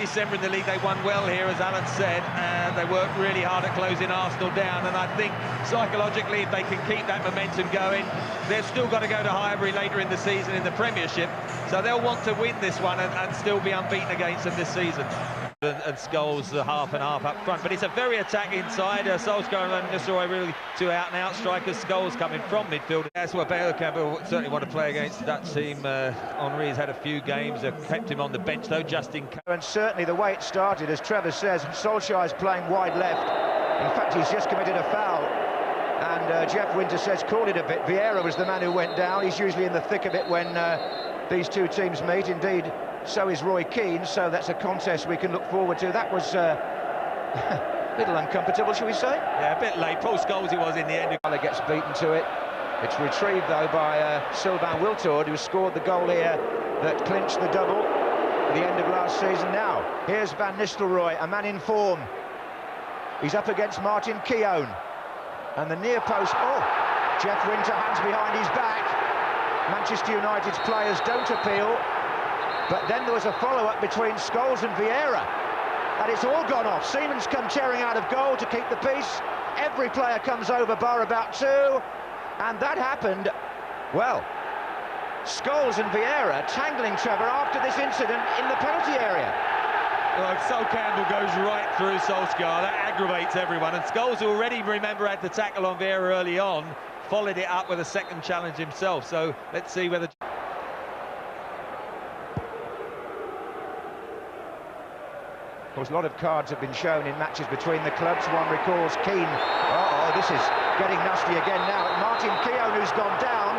December in the league, they won well here, as Alan said, and they worked really hard at closing Arsenal down, and I think psychologically, if they can keep that momentum going, they've still got to go to Highbury later in the season in the Premiership, so they'll want to win this one and still be unbeaten against them this season. And Scholes half and half up front, but it's a very attacking side. Solskjaer and Skiiirrraaa really two out-and-out strikers. Scholes coming from midfield. That's what Bergkamp will certainly want to play against that team. Henry's had a few games, kept him on the bench though, just in case. And certainly the way it started, as Trevor says, Solskjaer's playing wide left. In fact, he's just committed a foul, and Jeff Winter says call it a bit. Vieira was the man who went down. He's usually in the thick of it when these two teams meet. Indeed, so is Roy Keane, so that's a contest we can look forward to. That was a little uncomfortable, shall we say? Yeah, a bit late. Paul Scholes he was in the end. Gets beaten to it. It's retrieved, though, by Sylvain Wiltord, who scored the goal here that clinched the double at the end of last season. Now, here's Van Nistelrooy, a man in form. He's up against Martin Keown. And the near post, Jeff Winter, hands behind his back. Manchester United's players don't appeal. But then there was a follow-up between Scholes and Vieira, and it's all gone off. Seaman's come tearing out of goal to keep the peace. Every player comes over, bar about two, and that happened. Well, Scholes and Vieira tangling Trevor after this incident in the penalty area. Well, Sol Campbell goes right through Solskjaer. That aggravates everyone, and Scholes, who already, remember, had the tackle on Vieira early on, followed it up with a second challenge himself. So let's see whether... Of course, a lot of cards have been shown in matches between the clubs. One recalls Keane. This is getting nasty again now. Martin Keown, who's gone down.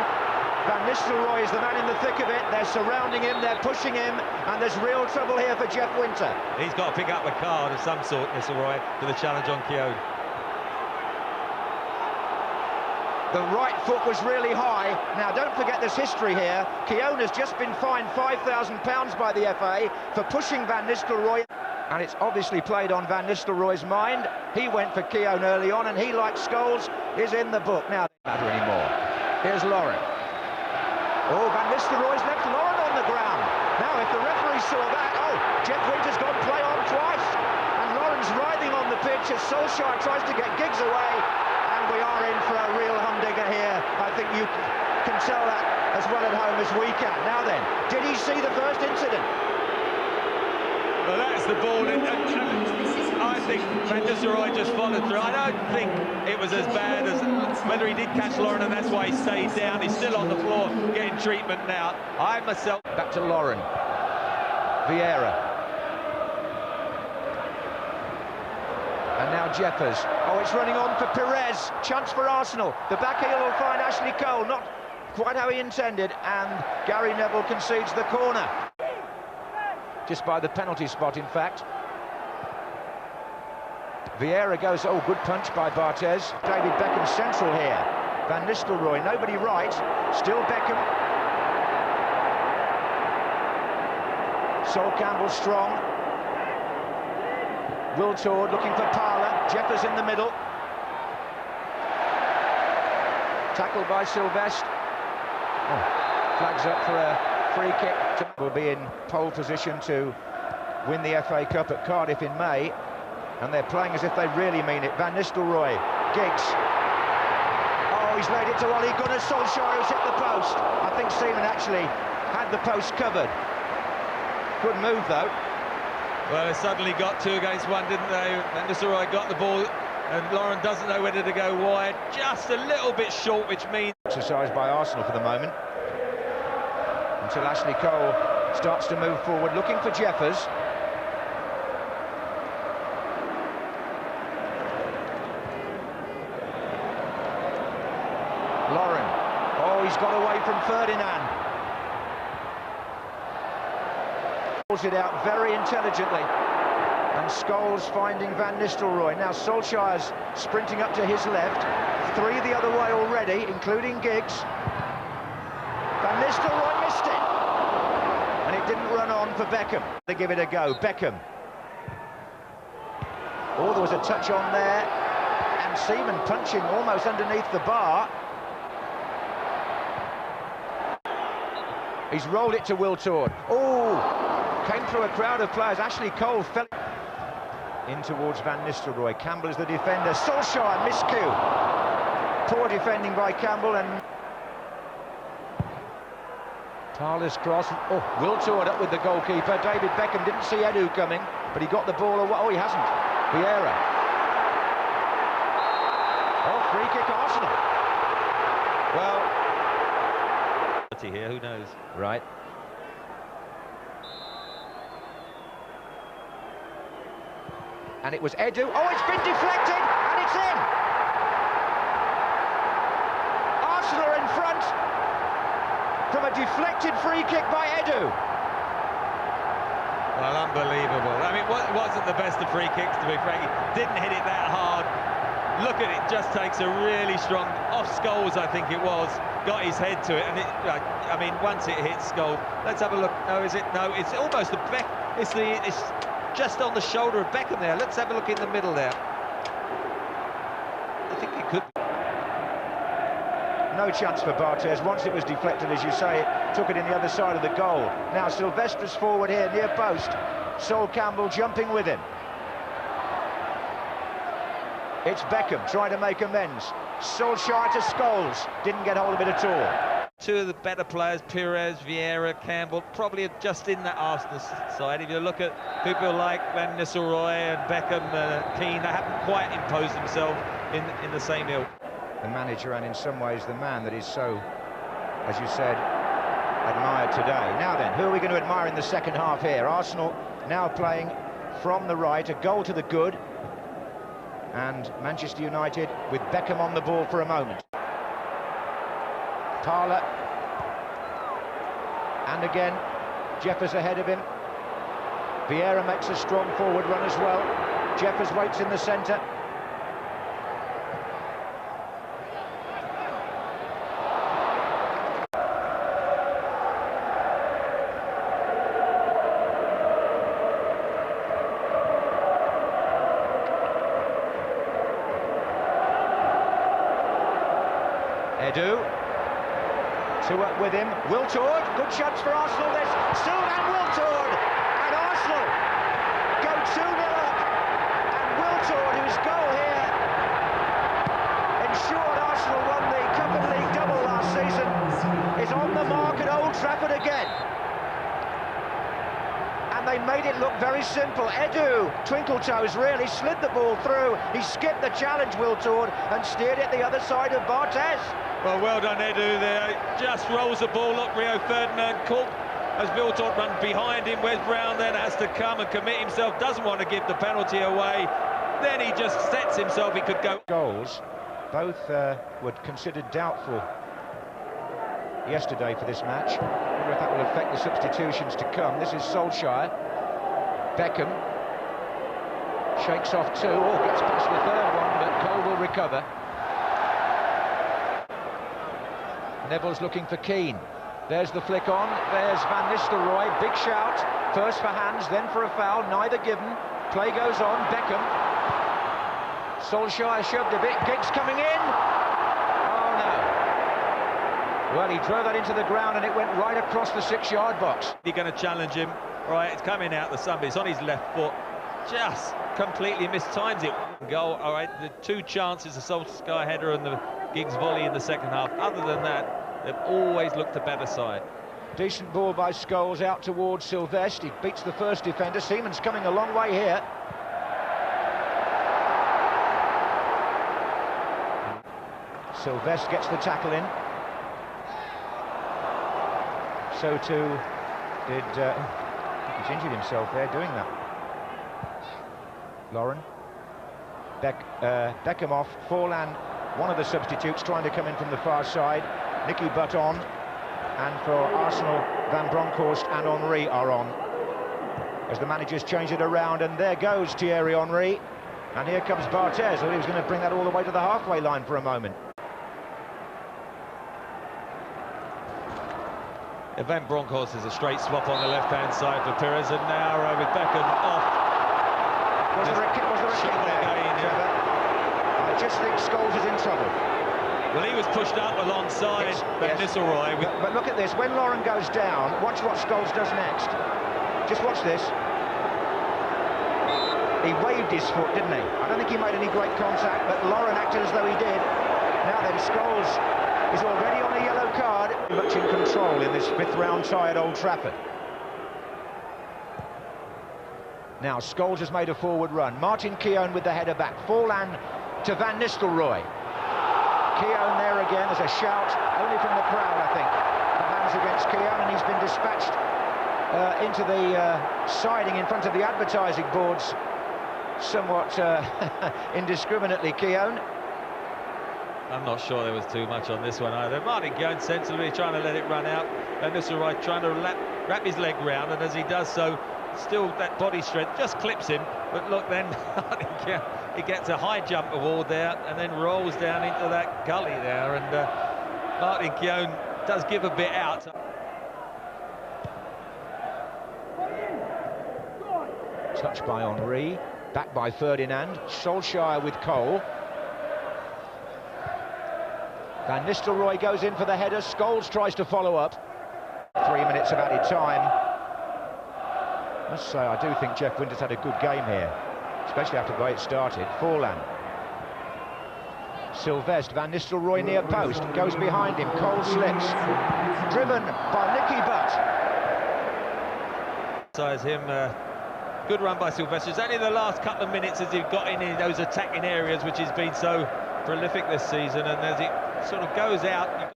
Van Nistelrooy is the man in the thick of it. They're surrounding him, they're pushing him, and there's real trouble here for Jeff Winter. He's got to pick up a card of some sort, Nistelrooy, for the challenge on Keown. The right foot was really high. Now, don't forget there's history here. Keown has just been fined £5,000 by the FA for pushing Van Nistelrooy. And it's obviously played on Van Nistelrooy's mind. He went for Keown early on, and he, like Scholes, is in the book. Now, it doesn't matter anymore. Here's Lauren. Van Nistelrooy's left Lauren on the ground. Now, if the referee saw that, Jeff Winter's gone play on twice. And Lauren's writhing on the pitch as Solskjaer tries to get Giggs away. And we are in for a real humdinger here. I think you can tell that as well at home as we can. Now then, did he see the first incident? Well, that's the ball, and I think Van Nistelrooy just followed through. I don't think it was as bad as whether he did catch Lauren, and that's why he stayed down. He's still on the floor getting treatment now. I myself... Back to Lauren. Vieira. And now Jeffers. It's running on for Perez. Chance for Arsenal. The back heel will find Ashley Cole. Not quite how he intended, and Gary Neville concedes the corner. Just by the penalty spot, in fact. Vieira goes, good punch by Barthez. David Beckham central here. Van Nistelrooy, nobody right. Still Beckham. Sol Campbell strong. Wiltord looking for Parler. Jeffers in the middle. Tackled by Sylvestre. Flags up for a free kick. Will be in pole position to win the FA Cup at Cardiff in May, and they're playing as if they really mean it. Van Nistelrooy, Giggs. He's laid it to Ole Gunnar Solskjaer, who's hit the post. I think Seaman actually had the post covered. Good move, though. Well, they suddenly got two against one, didn't they? Van Nistelrooy got the ball, and Lauren doesn't know whether to go wide. Just a little bit short, which means... Exercised by Arsenal for the moment. Until Ashley Cole starts to move forward, looking for Jeffers. Lauren. He's got away from Ferdinand. Pulls it out very intelligently. And Scholes finding Van Nistelrooy. Now Solskjaer's sprinting up to his left. Three the other way already, including Giggs. Van Nistelrooy missed it. And it didn't run on for Beckham. They give it a go. Beckham. There was a touch on there. And Seaman punching almost underneath the bar. He's rolled it to Wiltord. Came through a crowd of players. Ashley Cole fell in towards Van Nistelrooy. Campbell is the defender. Solskjaer, miscue. Poor defending by Campbell, and Thaler's cross. Oh, Wiltord up with the goalkeeper. David Beckham didn't see Edu coming, but he got the ball away. Oh, he hasn't. Vieira. Oh, free kick Arsenal. Well, here, who knows? Right. And it was Edu. Oh, it's been deflected, and it's in. Arsenal are in front from a deflected free kick by Edu. Well, unbelievable. I mean, it wasn't the best of free kicks, to be frank. He didn't hit it that hard. Look at it, just takes a really strong, off Scholes, I think it was, got his head to it, and it, I mean, once it hits Scholes, let's have a look. No, is it? No, it's almost the Beck. It's just on the shoulder of Beckham there. Let's have a look in the middle there. I think it could. No chance for Barthez. Once it was deflected, as you say, it took it in the other side of the goal. Now Sylvester's forward here, near post. Sol Campbell jumping with him. It's Beckham trying to make amends. Solskjaer to Scholes. Didn't get hold of it at all. Two of the better players, Pires, Vieira, Campbell, probably just in that Arsenal side. If you look at people like Van Nistelrooy and Beckham, Keane, they haven't quite imposed themselves in the same ilk. The manager, and in some ways the man that is so, as you said, admired today. Now then, who are we going to admire in the second half here? Arsenal now playing from the right, a goal to the good. And Manchester United with Beckham on the ball for a moment. Thaler. And again, Jeffers ahead of him. Vieira makes a strong forward run as well. Jeffers waits in the centre. Edu, two up with him, Wiltord, good chance for Arsenal this, Sylvain Wiltord, and Arsenal go 2-0 up, and Wiltord, whose goal here ensured Arsenal won the Cup and League double last season, is on the mark at Old Trafford again. And they made it look very simple. Edu, twinkle toes really, slid the ball through, he skipped the challenge, Wiltord, and steered it the other side of Barthez. Well done, Edu there. Just rolls the ball up. Rio Ferdinand caught as Wiltord runs behind him. Wes Brown then has to come and commit himself. Doesn't want to give the penalty away. Then he just sets himself. He could go. Goals, both were considered doubtful yesterday for this match. I wonder if that will affect the substitutions to come. This is Solskjaer. Beckham shakes off two. Oh, gets past the third one, but Cole will recover. Neville's looking for Keane. There's the flick on. There's Van Nistelrooy. Big shout. First for hands, then for a foul. Neither given. Play goes on. Beckham. Solskjaer shoved a bit. Giggs coming in. Oh, no. Well, he drove that into the ground and it went right across the 6-yard box. You're going to challenge him. Right, it's coming out the sun, but it's on his left foot. Just completely mistimes it. Goal. All right, the two chances, the Solskjaer header and the Giggs volley in the second half. Other than that, they've always looked a better side. Decent ball by Scholes out towards Sylvester. He beats the first defender. Seaman's coming a long way here. Sylvester gets the tackle in. So too did... he's injured himself there doing that. Lauren. Beckham off. Forlan, one of the substitutes, trying to come in from the far side. Nicky Butt on. And for Arsenal, Van Bronckhorst and Henry are on. As the managers change it around, and there goes Thierry Henry. And here comes Barthez. Well, he was going to bring that all the way to the halfway line for a moment. Van Bronckhorst is a straight swap on the left-hand side for Pires, and now with Beckham off. Was there a kick there, Trevor? I just think Scholes is in trouble. Well, he was pushed up alongside Van Nistelrooy. But look at this, when Lauren goes down, watch what Scholes does next. Just watch this. He waved his foot, didn't he? I don't think he made any great contact, but Lauren acted as though he did. Now then, Scholes is already on a yellow card. Much in control in this fifth round tie at Old Trafford. Now Scholes has made a forward run. Martin Keown with the header back. Forlan to Van Nistelrooy. Keown there again. There's a shout, only from the crowd, I think. The hands against Keown, and he's been dispatched into the siding in front of the advertising boards somewhat indiscriminately, Keown. I'm not sure there was too much on this one either. Martin Keown sensibly trying to let it run out, and Nistelrooy trying to wrap his leg round, and as he does so, still that body strength just clips him. But look, then Martin Keown, he gets a high jump award there and then rolls down into that gully there, and Martin Keown does give a bit out. Touched by Henry, back by Ferdinand. Solskjaer with Cole. Van Nistelrooy goes in for the header. Scholes tries to follow up. 3 minutes of added time. I must say, I do think Jeff Winters had a good game here, especially after the way it started. Forlan. Sylvestre, Van Nistelrooy near post, goes behind him. Cole slips. Driven by Nicky Butt. Size him. Good run by Sylvestre. It's only the last couple of minutes as he got in those attacking areas, which has been so prolific this season, and as it sort of goes out,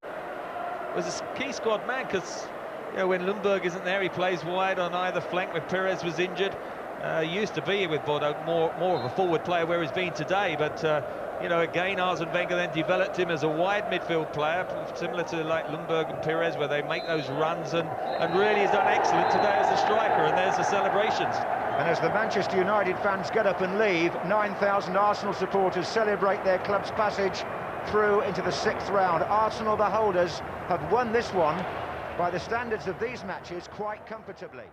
was a key squad man, because you know, when Lundberg isn't there, he plays wide on either flank when Perez was injured. Used to be with Bordeaux more of a forward player where he's been today, but you know, again, Arsene Wenger then developed him as a wide midfield player, similar to like Lundberg and Perez, where they make those runs, and really has done excellent today as a striker, and there's the celebrations. And as the Manchester United fans get up and leave, 9,000 Arsenal supporters celebrate their club's passage through into the sixth round. Arsenal, the holders, have won this one by the standards of these matches quite comfortably.